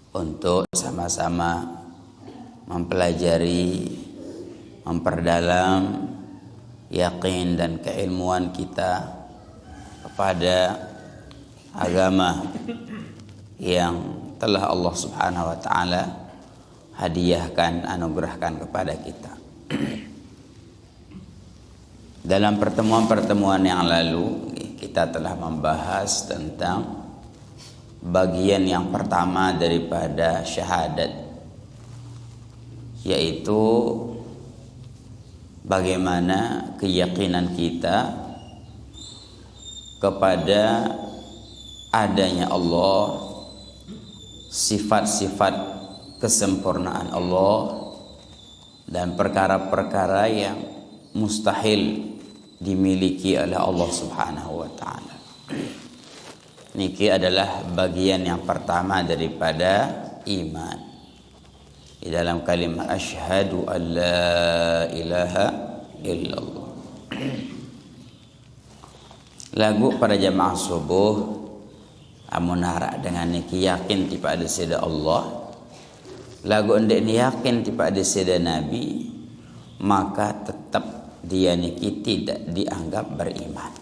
untuk sama-sama mempelajari, memperdalam yakin dan keilmuan kita kepada agama yang telah Allah Subhanahu wa taala hadiahkan, anugerahkan kepada kita. Dalam pertemuan-pertemuan yang lalu kita telah membahas tentang bagian yang pertama daripada syahadat, yaitu bagaimana keyakinan kita kepada adanya Allah, sifat-sifat kesempurnaan Allah, dan perkara-perkara yang mustahil dimiliki oleh Allah Subhanahu wa taala. Niki adalah bagian yang pertama daripada iman. Di dalam kalimat asyhadu an la ilaha illallah. Lagu pada jamaah subuh amun harap dengan niki yakin tipa ada seda Allah, lagu ndek ni yakin tipa ada seda Nabi, maka tetap dia niki tidak dianggap beriman.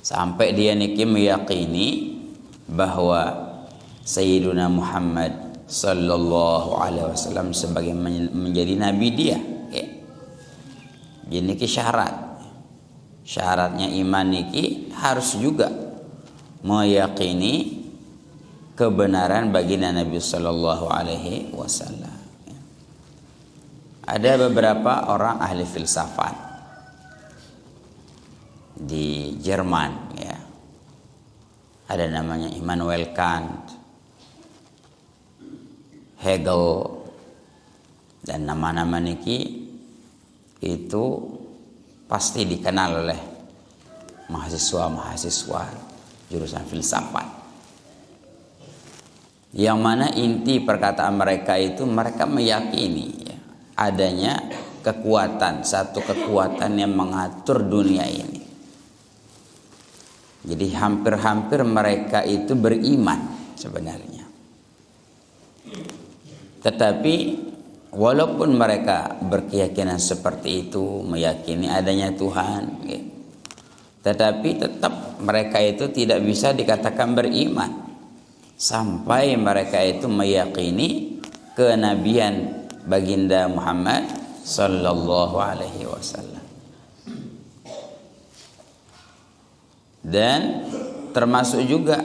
Sampai dia niki meyakini bahwa Sayyiduna Muhammad sallallahu alaihi wasallam sebagai menjadi nabi dia. Jadi niki syaratnya iman niki harus juga meyakini kebenaran baginda Nabi sallallahu alaihi wasallam. Ada beberapa orang ahli filsafat di Jerman, ya. Ada namanya Immanuel Kant, Hegel, dan nama-nama niki itu pasti dikenal oleh mahasiswa jurusan filsafat. Yang mana inti perkataan mereka itu mereka meyakini ya, adanya satu kekuatan yang mengatur dunia ini. Jadi hampir-hampir mereka itu beriman sebenarnya. Tetapi walaupun mereka berkeyakinan seperti itu, meyakini adanya Tuhan, ya, tetapi tetap mereka itu tidak bisa dikatakan beriman sampai mereka itu meyakini kenabian baginda Muhammad sallallahu alaihi wasallam. Dan termasuk juga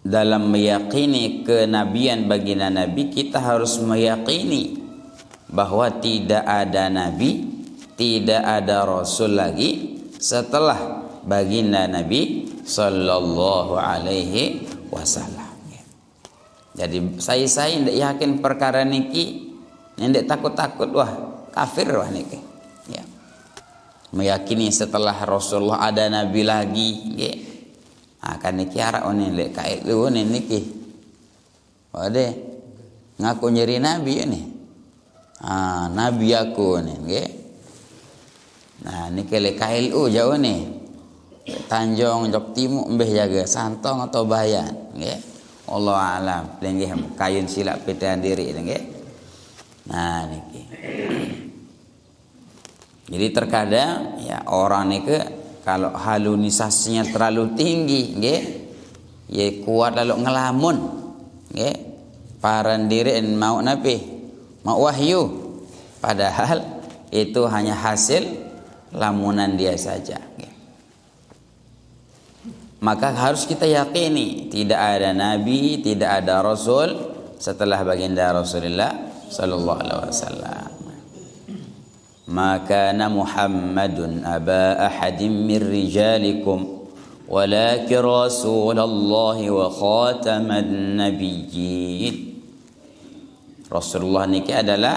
dalam meyakini kenabian baginda Nabi, kita harus meyakini bahwa tidak ada Nabi, tidak ada Rasul lagi setelah baginda Nabi sallallahu alaihi wasallam. Jadi saya tidak yakin perkara niki, tidak takut-takut wah kafir wah niki. Ya. Meyakini setelah Rasulullah ada Nabi lagi, ya. Akan niki arah oni lek kait lu oni niki. Wade ngaku nyeri Nabi ini. Nabi aku ni, nggih. Nah niki lek kait jauh ni. Tanjung Jok Timur mbeh jaga Santong atau Bayan, nggih. Allah alam, nggih kayun silap pitahan diri nggih. Nah niki. Jadi terkadang ya orang niki kalau halunisasinya terlalu tinggi, nggih, ya kuat lalu ngelamun, nggih, paran diri mau nabi, mau wahyu, padahal itu hanya hasil lamunan dia saja. Nggih. Maka harus kita yakini tidak ada nabi, tidak ada rasul setelah baginda Rasulullah sallallahu alaihi wasallam. Maka Muhammadun aba ahadin min rijalikum walakin Rasulullah wa khataman nabiyyin. Rasulullah niki adalah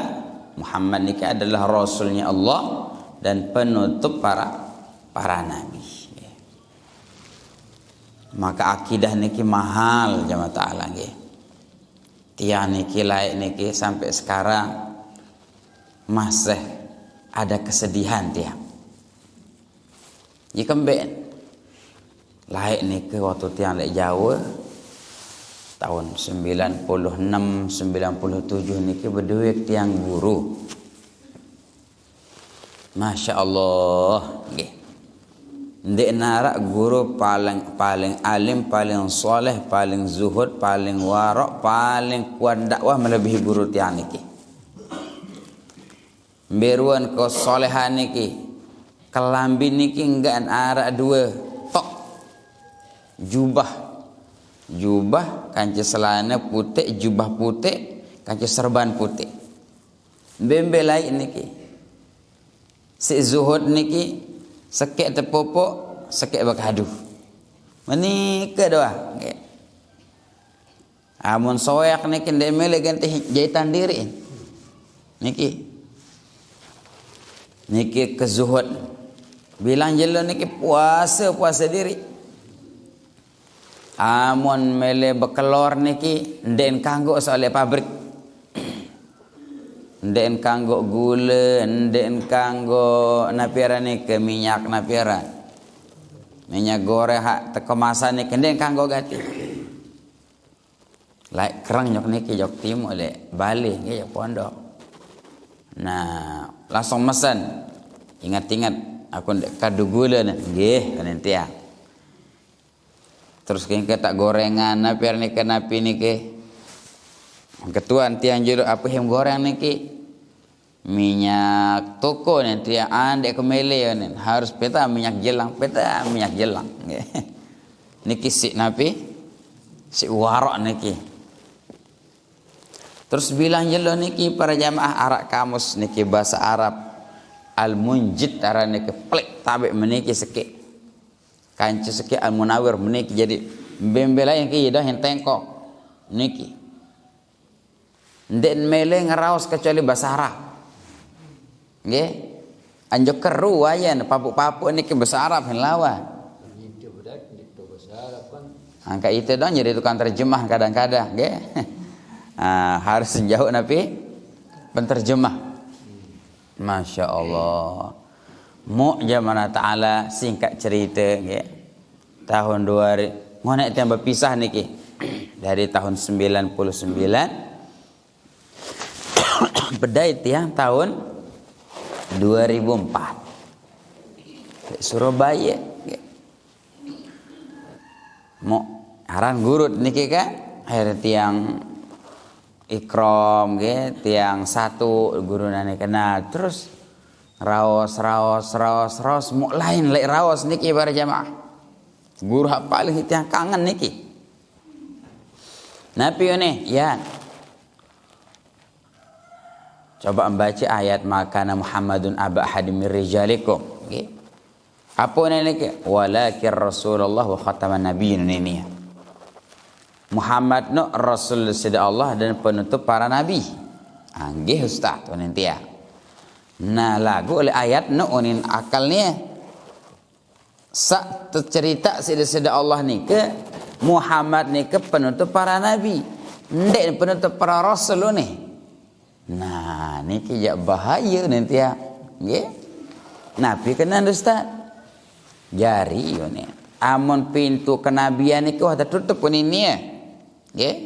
Muhammad niki adalah rasulnya Allah dan penutup para nabi. Maka akidah niki mahal jamaah ta'ala nggih. Tiang niki laik niki sampai sekarang masih ada kesedihan tiang. Jika mbek laik niki waktu tiang lek Jawa tahun 96 97 niki berduit tiang guru. Masya Allah nggih. Ndek narak guru paling alim, paling soleh, paling zuhud, paling warok, paling kuat dakwah melebihi guru tiang niki. Beruan ko solehan niki, kelambi niki enggak arak dua tok. Jubah kanci selana putih, jubah putih, kanci serban putih. Bembe lain niki. Si zuhud niki sekek tepopok, sekek bakadu. Menika doa. Okay. Amun soyak niki ndek mele ganti jahitan diri. Niki kezuhud. Bilang jelo niki puasa diri. Amun mele bekelor niki ndek kanggo soal pabrik. Ndek kanggo gula, ndek kanggo napiara niki minyak napiara. Minyak goreng hak kemasan niki ndek kanggo gati. Lai kerang nyok niki jok timu le Bali nggih jok pondok. Nah, langsung mesen. Ingat-ingat aku ndek kadu gula nggih kanen tiang. Terus kita tak gorengan napiar niki napi niki. Ketuan tiang jero apa yang goreng niki? Minyak toko nanti yang andek kemele harus peta minyak jelang, niki si napi si warok niki. Terus bilang jelo niki para jamaah arak kamus niki bahasa Arab al-munjid ara niki plek tabe meniki sekek. Kanci seki al-munawir meniki jadi bembela yang ki dah yang tengkok niki ndek mele ngeraos kecuali bahasa Arab nggih anjo keru wayan papuk-papuk niki bahasa Arab yang lawa angka itu dong jadi tukang terjemah kadang-kadang nggih harus jauh napi penterjemah. Masya Allah. Mu'jamana ta'ala singkat cerita nggih. Tahun 2000 ngonek tiang berpisah niki. Dari tahun 99 bedai tiang tahun 2004. Surabaya nggih. Mo aran gurut niki kan akhir tiang ikram nggih, tiang satu gurunane kenal terus raos mu lain lek raos niki para jamaah guru hak paling tiang kangen niki napi ne ya coba membaca ayat makana Muhammadun aba ahadim min rijalikum nggih apa niki walakin Rasulullah wa khataman nabiyyin ini Muhammad no rasul sida Allah dan penutup para nabi nggih ustaz nanti ya. Nah lagu oleh ayat nuunin akalnya sak cerita sida Allah ni ke Muhammad ni ke penutup para nabi ndek penutup para rasul ni. Nah ni kijak bahaya nanti ya nggih nabi kena ustaz jari yo ni amun pintu kenabian ni wah tertutup ni ya nggih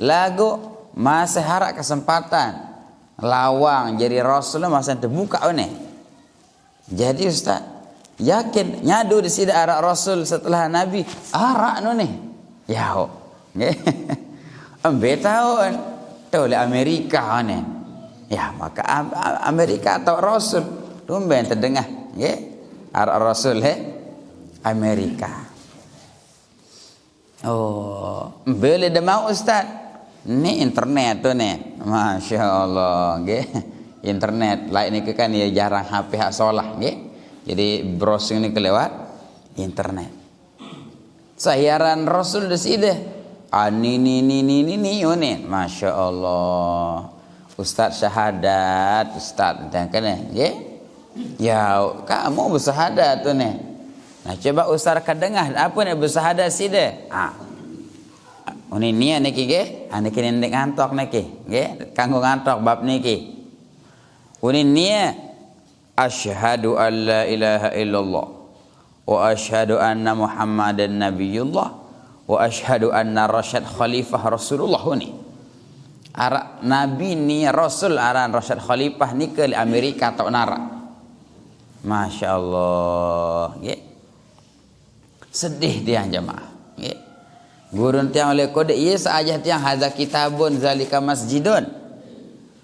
lagu masih harap kesempatan lawang jadi rasul masa terbuka ni. Jadi ustaz yakin nyadu di sida arak rasul setelah nabi arak nu ni. Ya ho. Nggih. Ambe tahun tu le Amerika ni. Ya maka Amerika atau rasul tumben terdengar nggih. Arak rasul Amerika. Oh, boleh demau ustaz. Ni internet tu ni. Masya Allah nggih. Internet lain ni kan ya jarang HP hak solah nggih. Jadi browsing ni kelewat internet. Sayaran Rasul di sini. Ni Masya Allah. Ustaz syahadat, ustaz dan kan nggih. Ya kamu bersyahadat tu ni. Nah coba ustaz kadengah apa ni bersyahadat sini? Ini nia niki nggih, niki ndek ngantok niki, nggih, kanggo ngantok bab niki. Ini nia asyhadu an la ilaha illallah wa asyhadu anna Muhammadan nabiyullah wa asyhadu anna Rasyad khalifah Rasulullah ni. Ara Nabi ni Rasul aran Rasyad khalifah ni ke Amerika atau nara. Masya Allah. Okay. Sedih dia jemaah. Okay. Gurun tiang oleh kode iya saja tiang hadza kitabun zalika masjidun.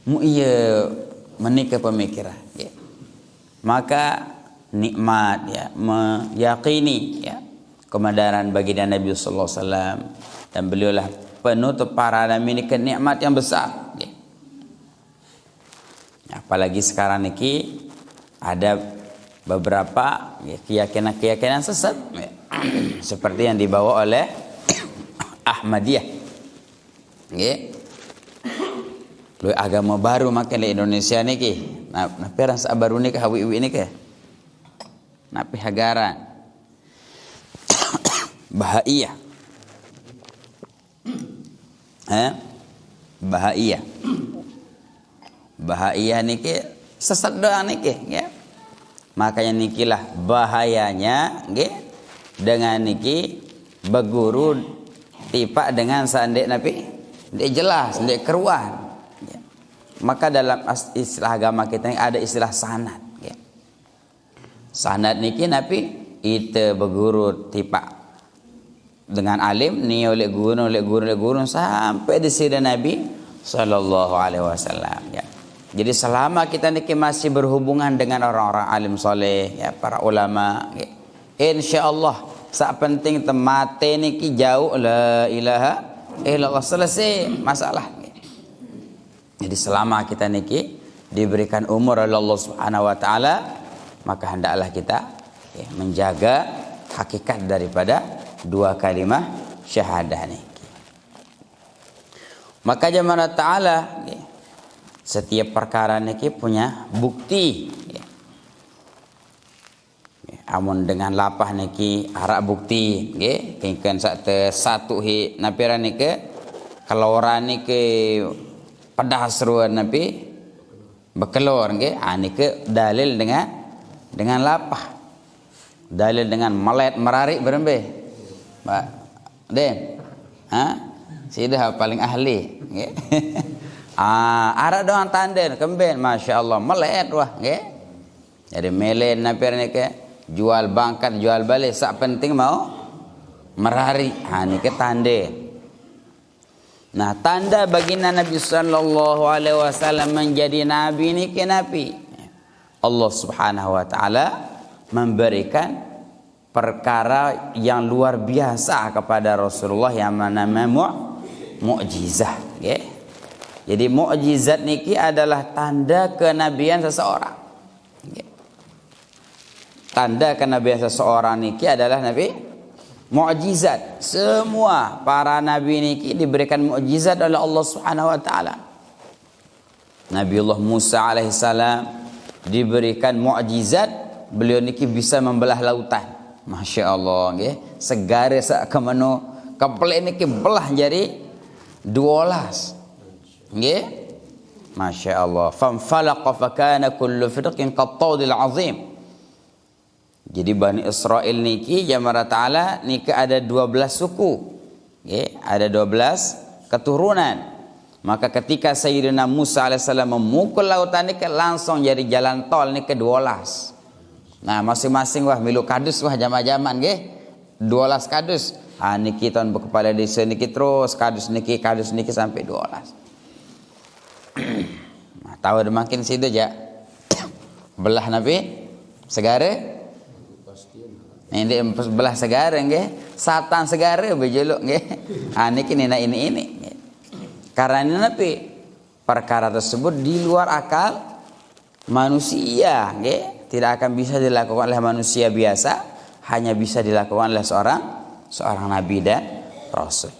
Mu iya menikah pemikiran. Okay. Maka nikmat ya meyakini ya kebenaran baginda Nabi sallallahu alaihi wasallam dan beliaulah penutup para nabi ini nikmat yang besar ya. Apalagi sekarang niki ada beberapa ya, keyakinan sesat ya. Seperti yang dibawa oleh Ahmadiyah ya. Lu agama baru makin di Indonesia niki nah perang baru niki hawi-hawi niki napi hagaran Bahaiyah Bahaiyah niki sesat doang niki ya. Makanya nikilah bahayanya nggih dengan niki berguru tipak dengan sandek napi ndek jelas ndek keruan ya. Maka dalam istilah agama kita ada istilah sanad ya. Sanad niki napi ite berguru tipak dengan alim ni oleh guru sampai di sini Nabi sallallahu alaihi wasallam ya. Jadi selama kita niki masih berhubungan dengan orang-orang alim soleh ya, para ulama ya, insyaallah sak penting temate niki jauh la ilaha illallah selesai masalah ya. Jadi selama kita niki diberikan umur oleh Allah Subhanahu wa taala maka hendaklah kita ya, menjaga hakikat daripada dua kalimah syahadah ni. Maka jemaah ta'ala ya, setiap perkara ni punya bukti ya. Ya, amun dengan lapah niki harap bukti nggih kengken satu hi napira niki keluaran niki pedah seruan napi bekelor nggih niki dalil dengan lapah. Dalil dengan melet merarik berembe. Pak Den, sidah paling ahli, nggih. Ada doang tanden kemben, masya Allah melet wah, nggih. Jadi melen napir ni ke jual bangkat jual balik, sak penting mau merari, ni ke tanda. Nah tanda baginda Nabi sallallahu alaihi wasallam menjadi nabi ni ke nabi. Allah Subhanahu wa taala memberikan perkara yang luar biasa kepada Rasulullah yang namanya mukjizat okay? Jadi mukjizat niki adalah tanda kenabian seseorang okay? Tanda kenabian seseorang niki adalah nabi mukjizat. Semua para nabi niki diberikan mukjizat oleh Allah Subhanahu wa taala. Nabiullah Musa alaihissalam diberikan mukjizat, beliau niki bisa membelah lautan. Masya Allah, nggih. Segare sak kemano keplek niki belah jadi 12. Nggih. Masya Allah. Famfalaqa fakana kullu firqin qattawdil azim. Jadi Bani Israel niki jamaah taala niki ada 12 suku. Nggih, ada 12 keturunan. Maka ketika Sayyidina Musa alaihissalam memukul lautan niki langsung jadi jalan tol niki 12. Nah masing-masing wah milu kadus wah zaman-zaman nggih 12 kadus. Niki tahun kepala desa niki terus kadus niki sampai 12. Nah, tahu makin situ aja. Belah nabi segare. Ini belah segare nggih. Satan segare bejuluk nggih. Niki nina ini. Karena ini nabi perkara tersebut di luar akal manusia nggih. Tidak akan bisa dilakukan oleh manusia biasa, hanya bisa dilakukan oleh seorang nabi dan rasul.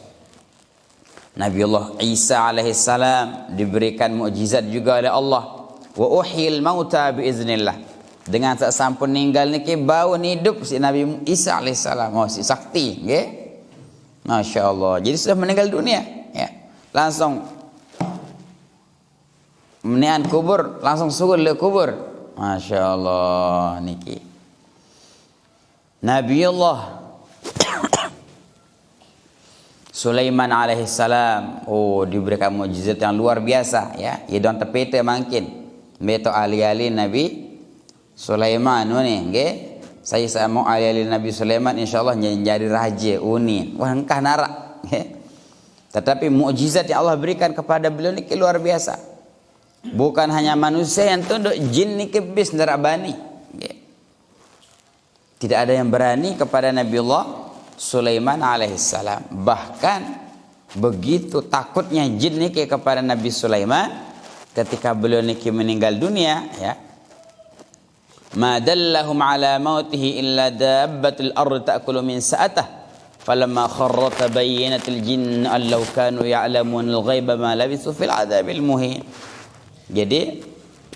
Nabiullah Isa alaihissalam diberikan mukjizat juga oleh Allah. Wa uhyil mauta biiznillah. Dengan tak sampun meninggal niki bau hidup si Nabi Isa alaihissalam, si sakti, nggih. Masya Allah. Jadi sudah meninggal dunia, ya. Langsung menian kubur, langsung sugul le kubur. Masya Allah niki Nabiullah Sulaiman alaihissalam, diberikan mukjizat yang luar biasa ya. Ia don tepete mungkin. Beto ali-ali Nabi Sulaiman ni, nggih. Saya mau ali-ali Nabi Sulaiman insyaallah jadi raja unin. Wah engkah narak. Tetapi mukjizat yang Allah berikan kepada beliau ni luar biasa. Bukan hanya manusia yang tunduk, jin ni bis nerabani. Tidak ada yang berani kepada Nabiullah Sulaiman alaihissalam. Bahkan begitu takutnya jin niki kepada Nabi Sulaiman ketika beliau niki meninggal dunia ya. Ma dallahum ala mautihi illa dabbatul ard ta'kulu min sa'atah falamma kharra tabayyanatil jinn allau kanu ya'lamun al-ghaiba ma labithu fil adzabil muhin. Jadi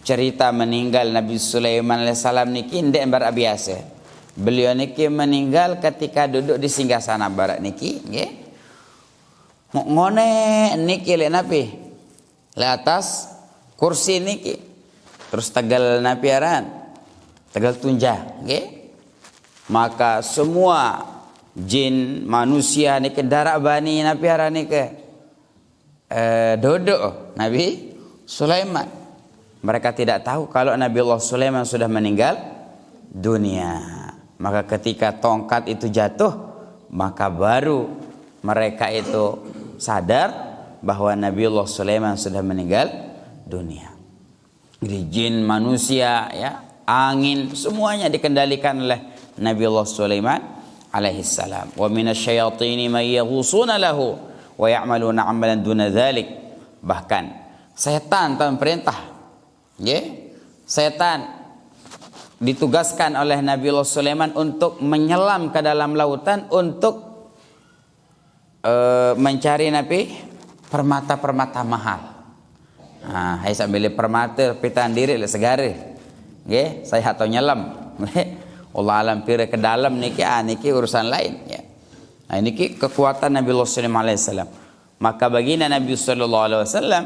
cerita meninggal Nabi Sulaiman alaihissalam niki ndek bar biasa. Beliau niki meninggal ketika duduk di singgasana barat niki, nggih. Ngone niki le napi. Le atas kursi niki. Terus tegal napiaran. Tegal tunjang, nggih. Maka semua jin manusia niki darak bani napiaran niki. Duduk Nabi Sulaiman. Mereka tidak tahu kalau Nabi Allah Sulaiman sudah meninggal dunia. Maka ketika tongkat itu jatuh, maka baru mereka itu sadar bahwa Nabiullah Sulaiman sudah meninggal dunia. Jadi jin, manusia, ya, angin, semuanya dikendalikan oleh Nabiullah Sulaiman alaihissalam. Wa minasyayatini may yaghusuna lahu wa ya'maluna 'amalan duna dzalik. Bahkan setan tanpa perintah, ya, setan ditugaskan oleh Nabiullah Sulaiman untuk menyelam ke dalam lautan untuk mencari permata-permata mahal. Nah, hai sambil permata pitan diri le segare. Nggih, saya atau nyelam. Allah alam pira ke dalam niki niki urusan lain ya. Nah, niki kekuatan Nabiullah Sulaiman alaihissalam. Maka baginda Nabi sallallahu alaihi wasallam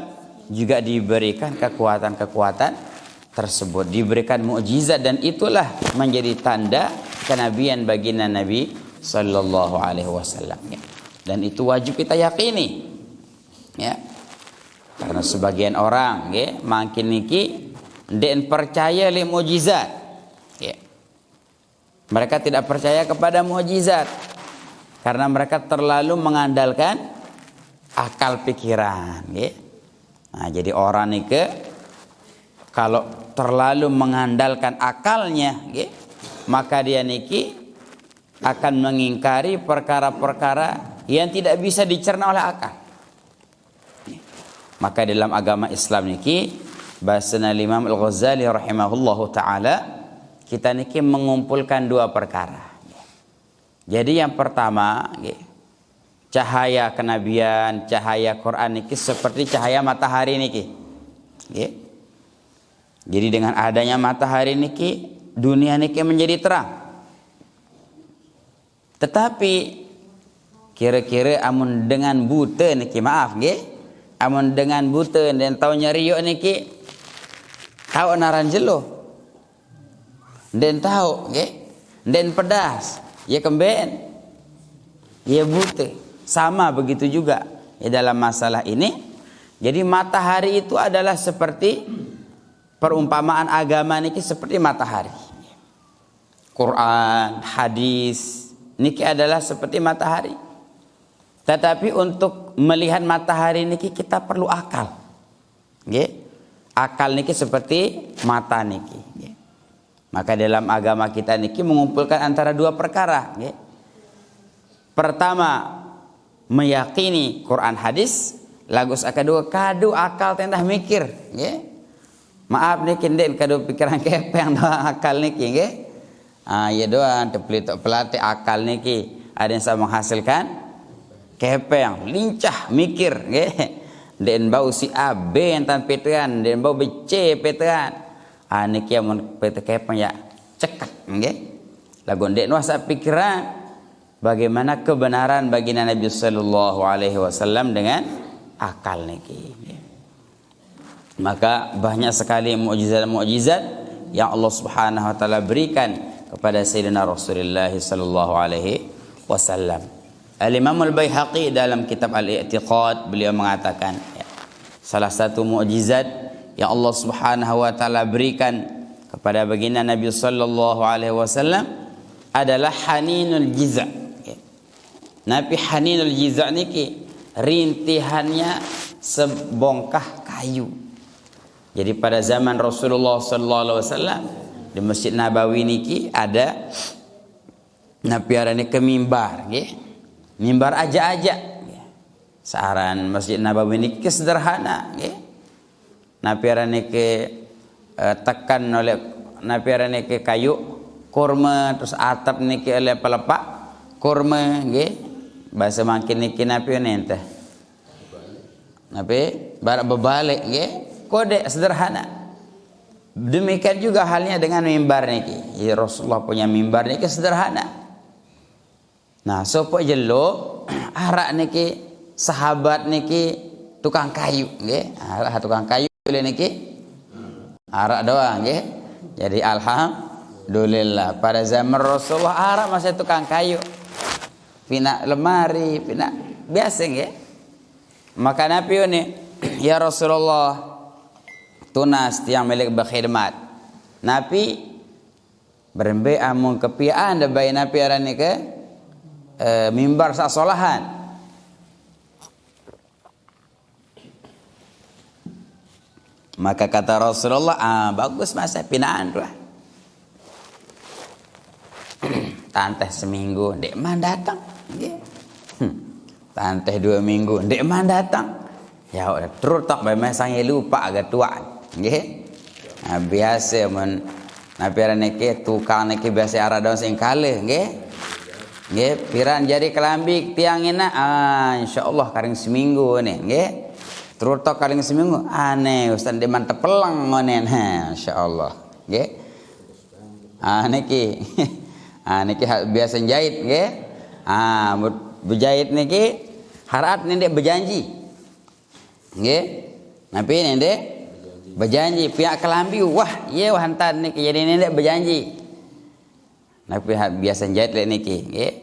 juga diberikan kekuatan-kekuatan tersebut, diberikan mukjizat, dan itulah menjadi tanda kenabian baginda Nabi sallallahu alaihi wasallam ya. Dan itu wajib kita yakini ya. Karena sebagian orang ya makin niki ndek percaya li mukjizat ya. Mereka tidak percaya kepada mukjizat karena mereka terlalu mengandalkan akal pikiran ya. Nah, jadi orang niki kalau terlalu mengandalkan akalnya, maka dia niki akan mengingkari perkara-perkara yang tidak bisa dicerna oleh akal. Maka dalam agama Islam niki, bahasana Imam Al-Ghazali rahimahullahu taala, kita niki mengumpulkan dua perkara. Jadi yang pertama, cahaya kenabian, cahaya Quran niki seperti cahaya matahari niki. Jadi dengan adanya matahari niki, dunia niki menjadi terang. Tetapi kira-kira amun dengan buta niki, maaf nggih, amun dengan buta dan tau nyariuk niki, tahu naran jelo, dan tahu nggih, dan pedas, ya kemben, ya buta. Sama begitu juga ya dalam masalah ini. Jadi matahari itu adalah seperti perumpamaan agama niki seperti matahari. Quran, hadis niki adalah seperti matahari. Tetapi untuk melihat matahari niki kita perlu akal. Nggih. Akal niki seperti mata niki, nggih. Maka dalam agama kita niki mengumpulkan antara dua perkara, nggih. Pertama, meyakini Quran hadis, lagus kedua kadu akal tendah mikir, nggih. Maaf niki ndek kado pikiran kepeng doang akal niki nggih. Ya doang tepelitok pelatih akal niki ada yang sama menghasilkan kepeng, lincah mikir nggih. Den bau si A B yang tan peteran, den bau B C peteran. Niki amun pete kepeng ya cekak nggih. Lagu ndek nuasa pikiran bagaimana kebenaran baginda Nabi sallallahu alaihi wasallam dengan akal niki. Maka banyak sekali mukjizat-mukjizat yang Allah Subhanahu wa taala berikan kepada Sayyidina Rasulullah sallallahu alaihi wasallam. Al-Imam Al-Baihaqi dalam kitab Al-I'tiqad beliau mengatakan ya, salah satu mukjizat yang Allah Subhanahu wa taala berikan kepada baginda Nabi sallallahu alaihi wasallam adalah haninul jiza'. Ya. Nabi haninul jiza' niki rintihannya sebongkah kayu. Jadi pada zaman Rasulullah sallallahu alaihi wasallam di Masjid Nabawi niki ada napiarane ke mimbar nggih. Mimbar aja-aja. Saran Masjid Nabawi ini sederhana nggih. Napiarane ke tekan oleh napiarane ke kayu kurma, terus atap niki oleh pelepak kurma nggih. Bahasa makin niki napiane teh. Napi barak berbalik nggih. Kode sederhana. Demikian juga halnya dengan mimbar niki. Ya, Rasulullah punya mimbar niki sederhana. Nah, sopo jelo arak niki sahabat niki tukang kayu nggih. Arak tukang kayu niki arak doang nggih. Jadi alhamdulillah pada zaman Rasulullah arak masih tukang kayu. Pina lemari, pina biasa nggih. Maka Nabi ini ya Rasulullah tunas tiang milik berkhidmat. Nabi berembe amun kepiaan da bayi Nabi arane ke mimbar sasolahan. Maka kata Rasulullah, bagus masa pinaan tuh. Tanteh seminggu, dek man datang. Tanteh 2 minggu, dek man datang. Ya udah terus tak memang saya lupa agak tua. Nggih. Biasa men napiara niki tukang niki biasa arah daun sing kalih nggih. Nggih, piran jari kelambi tiang ina insyaallah karing seminggu nih nggih. Terus tok karing seminggu aneh ustaz de mantep pelang ngonen insyaallah nggih. Niki niki biasa jahit nggih. Berjahit niki harat nendek berjanji. Nggih. Napi nendek berjanji pihak kelambi wah ye hantar niki jadi nendek berjanji. Nabi biasa jahit lek niki nggih.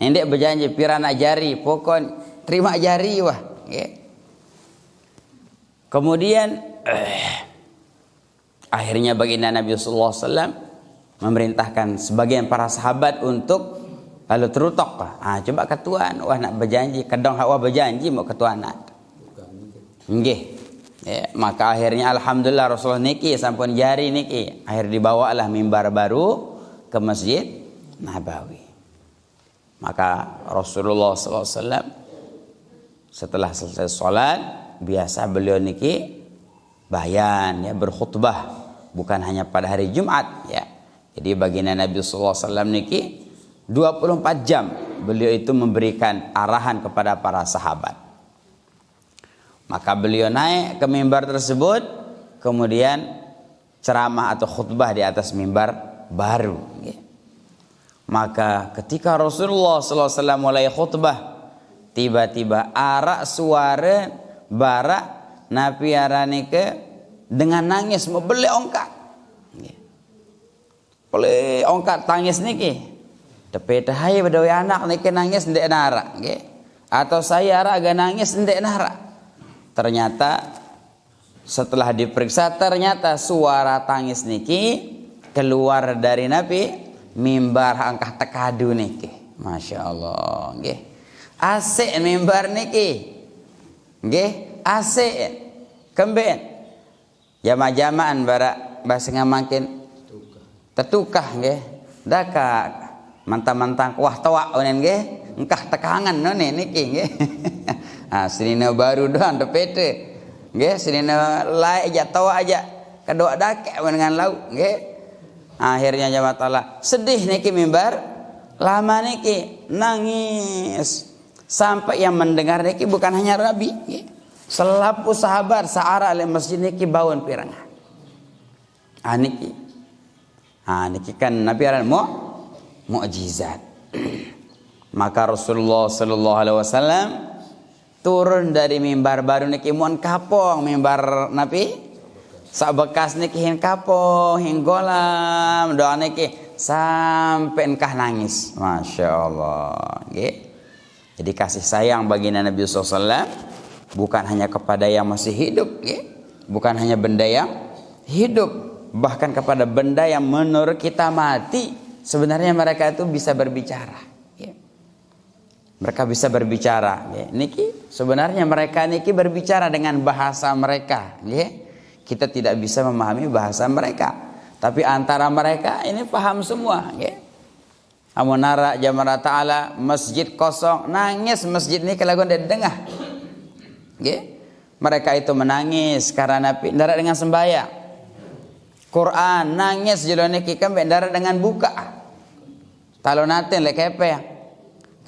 Nendek berjanji pirana jari pokon terima jari wah nggih. Kemudian akhirnya baginda Nabi sallallahu alaihi wasallam memerintahkan sebagian para sahabat untuk lalu terutok. Coba ketuaan wah nak berjanji kedong hak wah berjanji mau ketuaan nak. Nggih. Ya, maka akhirnya alhamdulillah Rasulullah niki sampun jari niki akhir dibawalah mimbar baru ke Masjid Nabawi. Maka Rasulullah SAW setelah selesai sholat biasa beliau niki bayan ya berkhutbah bukan hanya pada hari Jumat ya. Jadi baginda Nabi SAW niki 24 jam beliau itu memberikan arahan kepada para sahabat. Maka beliau naik ke mimbar tersebut kemudian ceramah atau khutbah di atas mimbar baru. Maka ketika Rasulullah SAW mulai khutbah, tiba-tiba arak suara barak Nabi arane ke dengan nangis mau beli ongkat. Beli ongkat tangis niki. Tapi tahai badawi anak niki nangis ndek narak nggih. Atau saya arak agak nangis ndek narak. Ternyata setelah diperiksa ternyata suara tangis niki keluar dari Nabi mimbar angkah tekadu niki. Masya Allah nggih. Asik mimbar niki. Nggih, asik. Kemben. Jama-jamaan barak bahasa ngamakin tetukah nggih. Daka mantang-mantang kuah tawak onen nggih. Engkah tekangan none niki nggih. Sinina baru doang tepete. Nggih, sinina lai aja tawa aja. Kedua dakek dengan lauk nggih. Akhirnya jamaah Allah sedih niki mimbar lama niki nangis sampai yang mendengar niki bukan hanya Nabi nggih. Selapu sahabat saara le masjid niki bawon pirang. Niki. Niki kan Nabi aran mukjizat. Maka Rasulullah sallallahu alaihi wasallam turun dari mimbar baru niki mun kapong mimbar Nabi sak bekas niki hin kapong hin golam doa niki sampai engkah nangis. Masya Allah nggih. Jadi kasih sayang baginda Nabi SAW bukan hanya kepada yang masih hidup, ya. Bukan hanya benda yang hidup, bahkan kepada benda yang menurut kita mati. Sebenarnya mereka itu bisa berbicara, ya. Mereka bisa berbicara, ya. Niki sebenarnya mereka niki berbicara dengan bahasa mereka, ya. Kita tidak bisa memahami bahasa mereka, tapi antara mereka ini paham semua, ya. Amunara jamara ta'ala masjid kosong, nangis masjid ini kalau dia dengar, ya. Mereka itu menangis karena pindah dengan sembahyang. Quran nangis jelo niki kan bendara dengan buka. Kalau naten le kepeng.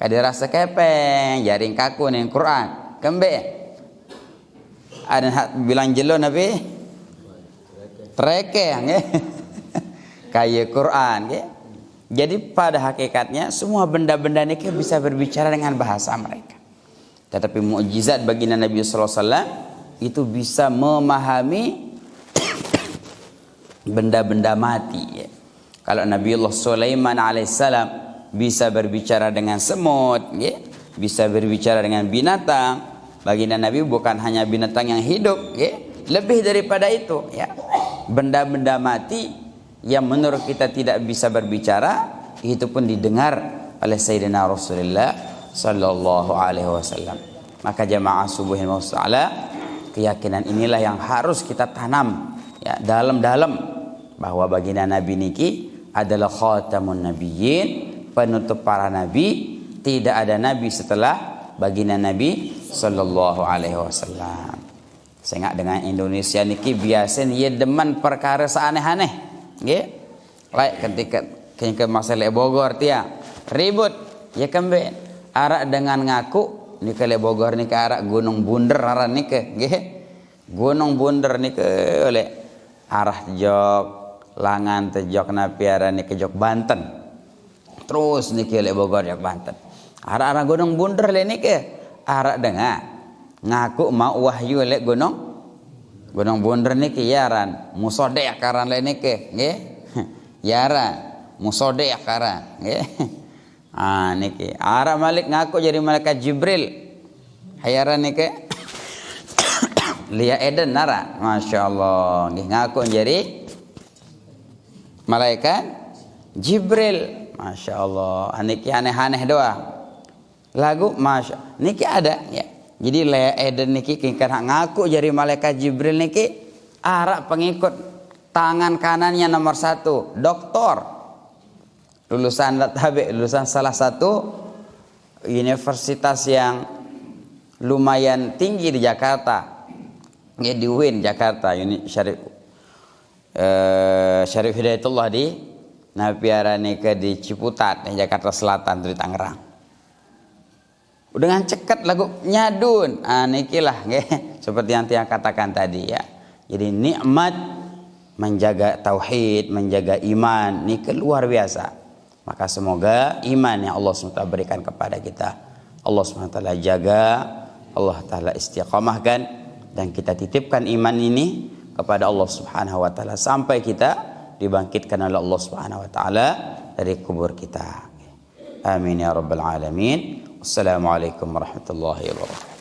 Kadi rasa kepeng, jaring kaku nih Quran. Kembe. Ada bilang jelo Nabi. Treke nggih. Kayak Quran nggih. Jadi pada hakikatnya semua benda-benda ini bisa berbicara dengan bahasa mereka. Tetapi mukjizat baginda Nabi sallallahu alaihi wasallam itu bisa memahami benda-benda mati, ya. Kalau Nabiullah Sulaiman alaihissalam bisa berbicara dengan semut, ya, bisa berbicara dengan binatang, baginda Nabi bukan hanya binatang yang hidup, ya, lebih daripada itu, ya. Benda-benda mati yang menurut kita tidak bisa berbicara itu pun didengar oleh Sayyidina Rasulullah sallallahu alaihi wasallam. Maka jamaah subuhin mausa'ala, keyakinan inilah yang harus kita tanam, ya, dalam-dalam, bahwa baginda Nabi niki adalah khatamun nabiyyin, penutup para nabi. Tidak ada nabi setelah baginda Nabi sallallahu alaihi wasallam. Saya ingat dengan Indonesia niki biasa dia demen perkara seaneh-aneh, nggih. Like ketika masalah Bogor dia ribut, ya kembe arak dengan ngaku nika le Bogor nika arak Gunung Bunder aran nika, nggih. Gunung Bunder nika oleh arah jog langan tejok napiara ni ke jog Banten, terus niki lek Bogor jog Banten, arah Gunung Bunder le niki arah dengar ngaku mau wahyu lek Gunung Bunder niki yaran musode akaran le niki, nggih. Yaran musode akaran, nggih. Niki arah Malik ngaku jadi malaikat Jibril, hayaran niki Lia Eden nara, masya Allah, nggih ngaku jadi malaikat Jibril, masya Allah. Niki aneh-aneh doa lagu, masya niki ada, ya. Jadi Lia Eden niki kingkan ngaku jadi malaikat Jibril niki arak pengikut tangan kanannya nomor 1 doktor, lulusan salah satu universitas yang lumayan tinggi di Jakarta, ya, di UIN Jakarta, ini Syarif Hidayatullah di Napiara nika di Ciputat di Jakarta Selatan di Tangerang. Dengan cekat lagu nyadun, nikilah, nggih, seperti yang tiang katakan tadi, ya. Jadi nikmat menjaga tauhid, menjaga iman, ini luar biasa. Maka semoga iman yang Allah SWT berikan kepada kita, Allah SWT jaga, Allah Ta'ala istiqamahkan, dan kita titipkan iman ini kepada Allah Subhanahu wa taala sampai kita dibangkitkan oleh Allah Subhanahu wa taala dari kubur kita. Amin ya rabbal alamin. Wassalamualaikum warahmatullahi wabarakatuh.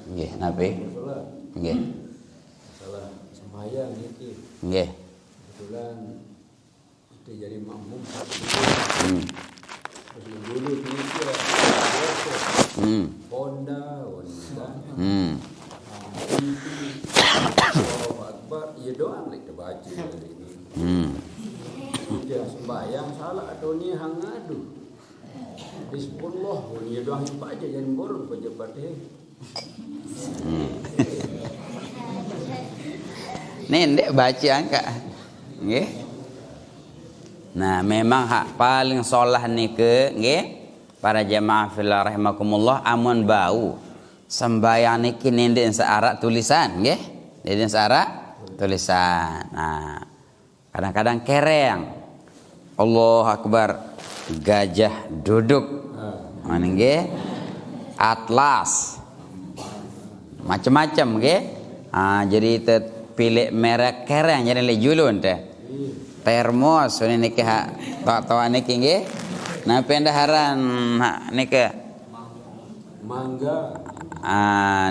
Nggih, nabi. Nggih. Masalah sembahyang iki. Nggih. Kebetulan kita jadi makmum. Dulu kita Honda, Akbar, ya doang lek baca ini. Dia sembahyang salah ataunya hangadu. Bismillah, ya doang baca jangan borong baca Fatihah. Nendek baca angka, nggih. Nah, memang hak paling solah nike, nggih, para jamaah fillah rahimakumullah, amun bau sembahyang niki nendek searak tulisan, nggih. Nendek searak tulisan. Nah, kadang-kadang kereng. Allahu Akbar, gajah duduk. Nggih. Atlas. Macam-macam, nggih. Jadi pilih merek kereng jadi le julun teh. Termos ini niki hak tawa niki nggih Nah pendaharan niki mangga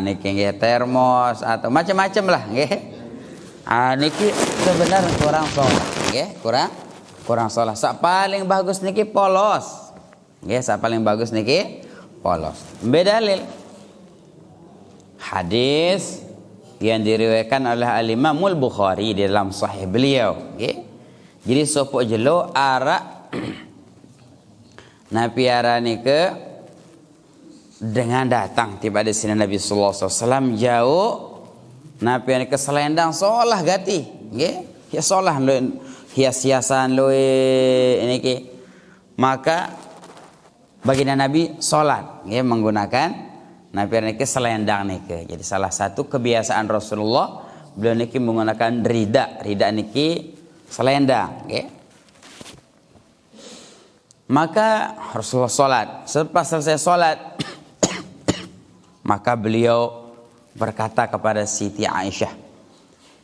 niki nggih termos atau macam-macam lah nggih. Niki sebenarnya kurang sholat nggih, kurang sholat. Sak paling bagus niki polos. Nggih, sak paling bagus niki polos. Bedalil hadis yang diriwayatkan oleh Al-Imam Al-Bukhari di dalam sahih beliau nggih. Jadi sopok jelo arak Nabi arani ke dengan datang tiba di sini Nabi sallallahu alaihi wasallam jauh Nabi arani ke selendang solah gati nggih ya solah lo hias-hiasan lo ini ke maka baginda Nabi salat nggih menggunakan Nabi arani ke selendang niki. Jadi salah satu kebiasaan Rasulullah beliau niki menggunakan rida niki selendang nggih. Maka Rasulullah salat. Selepas selesai salat maka beliau berkata kepada Siti Aisyah,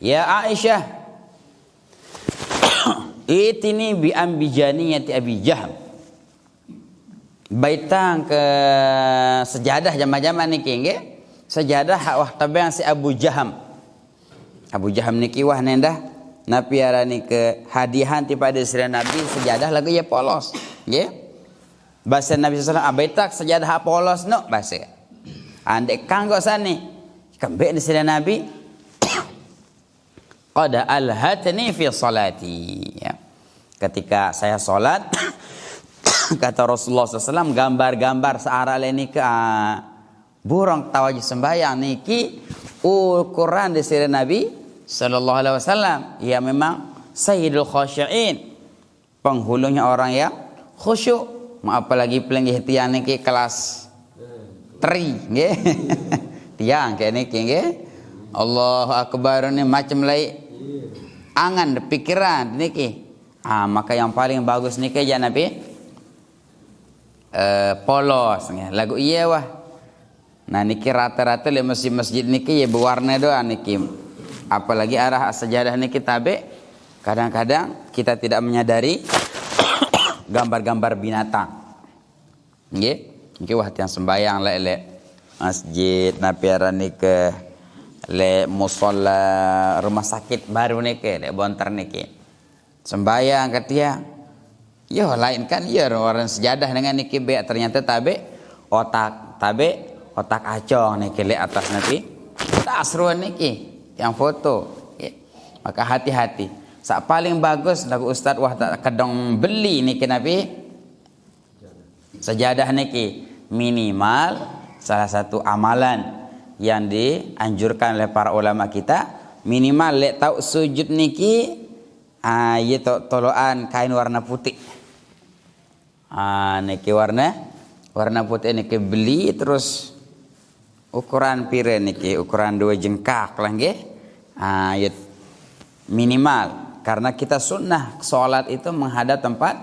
"Ya Aisyah, itini bi ambijaniyati Abi Jahm." Baitang ke sejadah jama-jama niki nggih. Sejadah wah tabang si Abu Jaham. Abu Jaham niki wah nendah Nabi arani ke hadiahan pada sira Nabi sejadah lagu ya polos nggih. Bahasa Nabi sallallahu alaihi wasallam abaitak sejadah polos no bahasa. Andek kanggo sani kembek di sira Nabi qad alhatni fi salati ya. Ketika saya salat kata Rasulullah SAW gambar-gambar searah ini ke burung tawajih sembahyang niki ukuran di sira Nabi sallallahu alaihi wasallam ya memang sayyidul khasyiin penghulunya orang yang khusyuk apalagi pelenggih tiang niki kelas 3 nggih tiang kayak niki nggih Allahu akbar ini macam lain angan pikiran niki maka yang paling bagus niki ya Nabi polos nggih lagu iya wah nah niki rata-rata le masjid-masjid niki ya berwarna doa niki apalagi arah sejadah niki tabe kadang-kadang kita tidak menyadari gambar-gambar binatang nggih niki wah tiang sembayang le masjid napiara niki le musalla rumah sakit baru niki le bontar niki sembayang katia yo lain kan ya orang sejadah dengan niki be ternyata tabe otak acong niki le atas niki tasruan niki yang foto ya. Maka hati-hati sak paling bagus lagu ustaz wah tak kedong beli niki Nabi sejadah niki minimal salah satu amalan yang dianjurkan oleh para ulama kita minimal lek tahu sujud niki ya toloan kain warna putih niki warna putih niki beli terus ukuran pire niki ukuran 2 jengkak lah nggih ya minimal karena kita sunnah salat itu menghadap tempat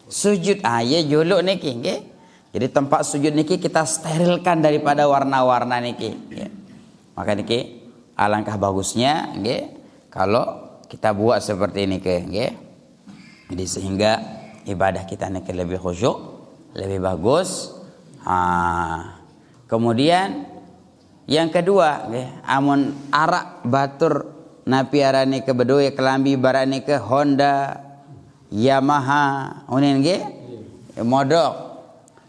sujud ya juluk niki nggih. Jadi tempat sujud niki kita sterilkan daripada warna-warna niki nggih. Maka niki alangkah bagusnya nggih kalau kita buat seperti ini nggih. Jadi sehingga ibadah kita niki lebih khusyuk, lebih bagus. Kemudian yang kedua nggih, amun arak batur napi arani ke bedoe kelambi barani ke Honda, Yamaha, unin nggih. Modok.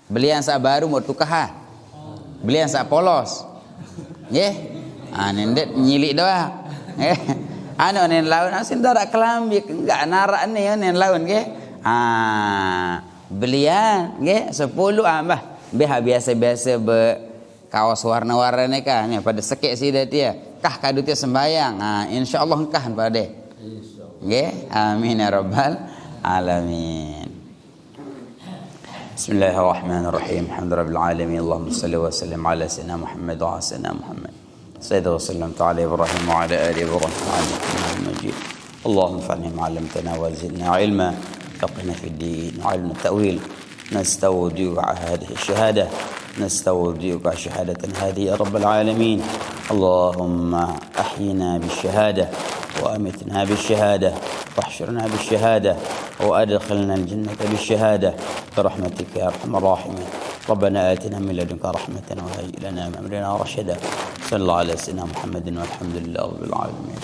Beli yang sak baru mau tukar. Beli yang sak polos. Nggih. Nendet nyilik doang. Nggih. Nen laun asin darak kelambi enggak narak ni nen laun nggih. Belian nggih 10 ambah. Biasa-biasa kaos warna-warna ni kan pada sekek si dia kah kadutnya sembayang insyaallah kah pada nggih amin ya rabbal alamin. Bismillahirrahmanirrahim. Alhamdulillahirabbil alamin. Allahumma shalli wa sallim ala sayyidina Muhammad wa ala sayyidina Muhammad. Sayyidina wa sallam ta'ala Ibrahim wa ala ali Ibrahim Hamidum Majid. Allahumma fa'alna ma 'allamtana wa zidna 'ilma. فقهنا في الدين وعلم التأويل. نستودعك هذه الشهادة نستودعك شهادة هذه يا رب العالمين. اللهم أحينا بالشهادة وأمتنا بالشهادة واحشرنا بالشهادة وأدخلنا الجنة بالشهادة برحمتك يا أرحم الراحمين. ربنا آتنا من لدنك رحمة وهيئ لنا من أمرنا رشدا. صلى الله على سيدنا محمد والحمد لله رب العالمين.